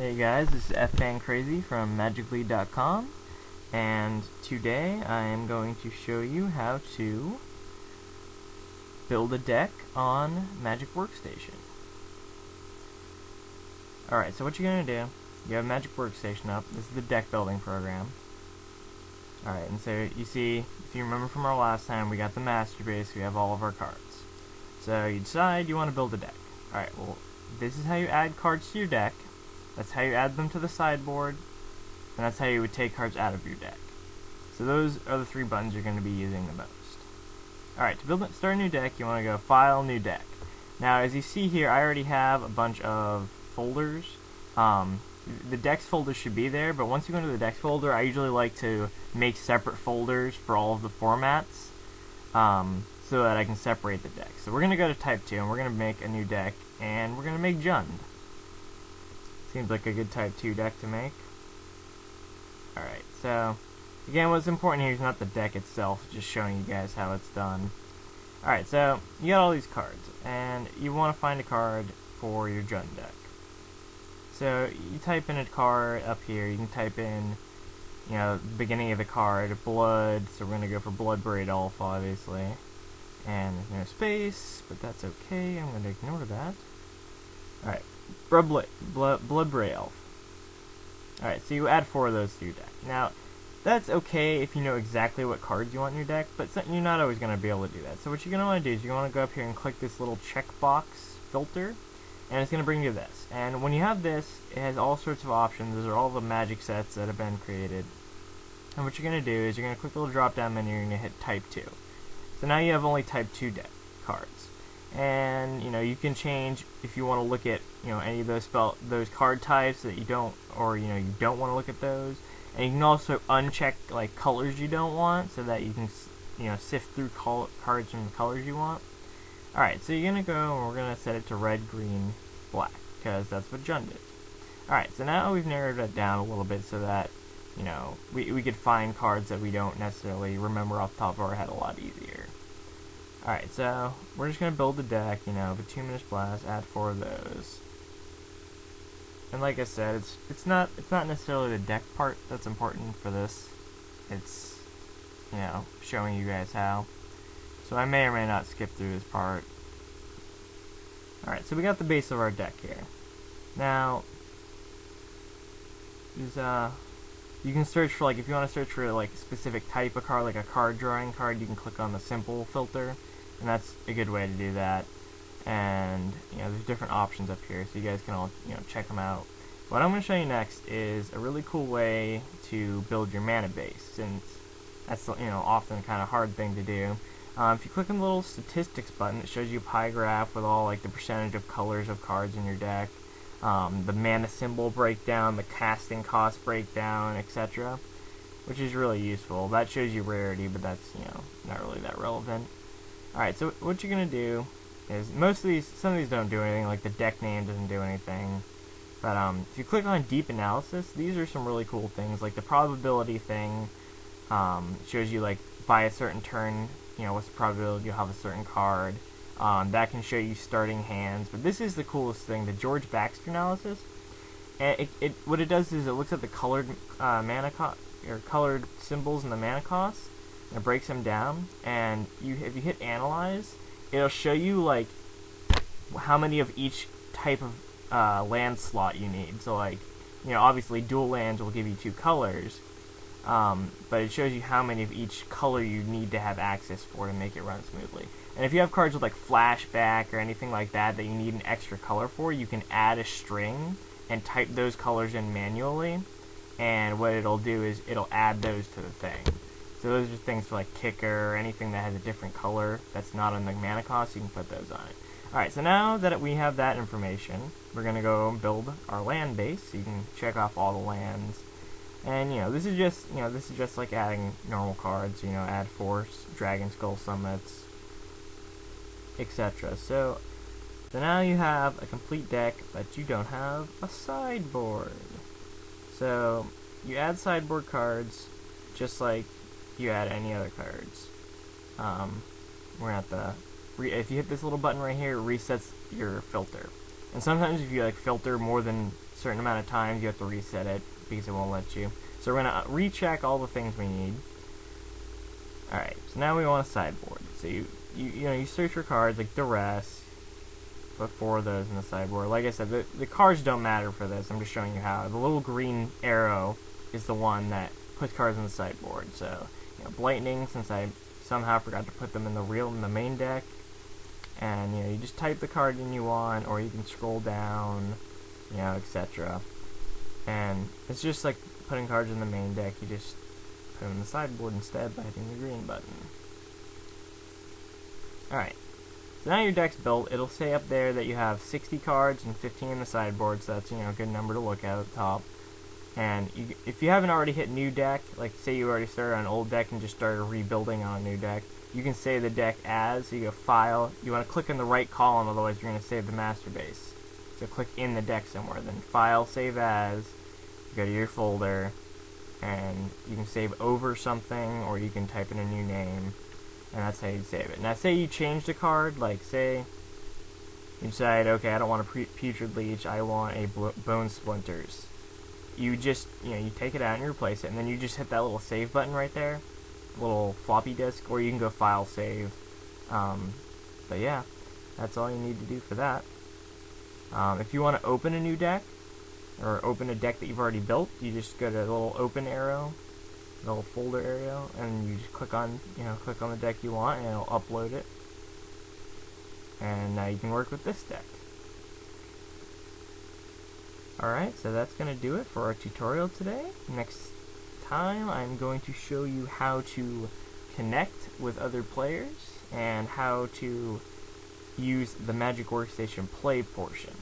Hey guys, this is FFanCrazy from magiclead.com, and today I am going to show you how to build a deck on Magic Workstation. Alright, so what you're going to do, you have Magic Workstation up. This is the deck building program. Alright, and so you see, if you remember from our last time, we got the master base, we have all of our cards. So you decide you want to build a deck. Alright, well, this is how you add cards to your deck. That's how you add them to the sideboard, and that's how you would take cards out of your deck. So those are the three buttons you're going to be using the most. Alright, to start a new deck, you want to go File, New Deck. Now, as you see here, I already have a bunch of folders. The Decks folder should be there, but once you go into the Decks folder, I usually like to make separate folders for all of the formats, so that I can separate the decks. So we're going to go to Type 2, and we're going to make a new deck, and we're going to make Jund. Seems like a good Type 2 deck to make. Alright, so again, what's important here is not the deck itself, just showing you guys how it's done. Alright, so you got all these cards, and you want to find a card for your Jund deck. So you type in a card up here. You can type in, the beginning of the card, Blood, so we're going to go for Bloodbraid Elf, obviously. And there's no space, but that's okay, I'm going to ignore that. Alright. Bloodbraid Elf. Alright, so you add 4 of those to your deck. Now, that's okay if you know exactly what cards you want in your deck, but you're not always going to be able to do that. So what you're going to want to do is you're going to go up here and click this little checkbox filter, and it's going to bring you this. And when you have this, it has all sorts of options. Those are all the magic sets that have been created. And what you're going to do is you're going to click the little drop down menu and you're going to hit Type 2. So now you have only Type 2 deck cards. And you can change if you want to look at any of those card types that you don't, or you don't want to look at those. And you can also uncheck like colors you don't want, so that you can sift through cards from the colors you want. All right, so you're gonna go and we're gonna set it to red, green, black, because that's what Jund is. All right, so now we've narrowed it down a little bit so that we could find cards that we don't necessarily remember off the top of our head a lot easier. Alright, so we're just going to build the deck, with 2 minutes blast, add 4 of those. And like I said, it's not necessarily the deck part that's important for this. It's, showing you guys how. So I may or may not skip through this part. Alright, so we got the base of our deck here. Now, you can search for, if you want to search for, a specific type of card, like a card drawing card, you can click on the simple filter, and that's a good way to do that. And, there's different options up here, so you guys can all, check them out. What I'm going to show you next is a really cool way to build your mana base, since that's, often a kind of hard thing to do. If you click on the little statistics button, it shows you a pie graph with all, the percentage of colors of cards in your deck. The mana symbol breakdown, the casting cost breakdown, etc., which is really useful. That shows you rarity, but that's, not really that relevant. Alright, so what you're going to do is, some of these don't do anything, like the deck name doesn't do anything, but if you click on Deep Analysis, these are some really cool things, like the probability thing shows you, by a certain turn, what's the probability you'll have a certain card. That can show you starting hands, but this is the coolest thing, the George Baxter analysis. And what it does is it looks at the colored colored symbols and the mana cost, and it breaks them down. And if you hit Analyze, it'll show you how many of each type of land slot you need. So obviously dual lands will give you 2 colors, but it shows you how many of each color you need to have access for to make it run smoothly. And if you have cards with flashback or anything like that you need an extra color for, you can add a string and type those colors in manually, and what it'll do is it'll add those to the thing. So those are things for kicker or anything that has a different color that's not on the mana cost, you can put those on it. Alright, so now that we have that information, we're going to go and build our land base, so you can check off all the lands. And this is just like adding normal cards, add Force, Dragon Skull Summits, etc. So now you have a complete deck, but you don't have a sideboard. So you add sideboard cards just like you add any other cards. We're at the if you hit this little button right here, it resets your filter. And sometimes if you filter more than certain amount of times you have to reset it because it won't let you. So we're going to recheck all the things we need. Alright, so now we want a sideboard. So you search for cards like duress, put 4 of those in the sideboard. Like I said, the cards don't matter for this. I'm just showing you how. The little green arrow is the one that puts cards in the sideboard. So, Blightning, since I somehow forgot to put them in the main deck. And, you just type the card in you want, or you can scroll down, etc. And it's just like putting cards in the main deck. You just put them in the sideboard instead by hitting the green button. Alright. So now your deck's built. It'll say up there that you have 60 cards and 15 in the sideboard, so that's, a good number to look at the top. And if you haven't already hit new deck, like say you already started on an old deck and just started rebuilding on a new deck, you can save the deck as, so you go File, you want to click in the right column, otherwise you're going to save the master base. So click in the deck somewhere, then File, Save As, go to your folder, and you can save over something, or you can type in a new name, and that's how you save it. Now say you change the card, like say you decide, okay, I don't want a Putrid Leech, I want a Bone Splinters. You just, you take it out and you replace it, and then you just hit that little save button right there, little floppy disk, or you can go File, Save. But yeah, that's all you need to do for that. If you want to open a new deck, or open a deck that you've already built, you just go to the little open arrow, the little folder arrow, and you just click on the deck you want, and it'll upload it. And now you can work with this deck. Alright, so that's going to do it for our tutorial today. Next time I'm going to show you how to connect with other players and how to use the Magic Workstation Play portion.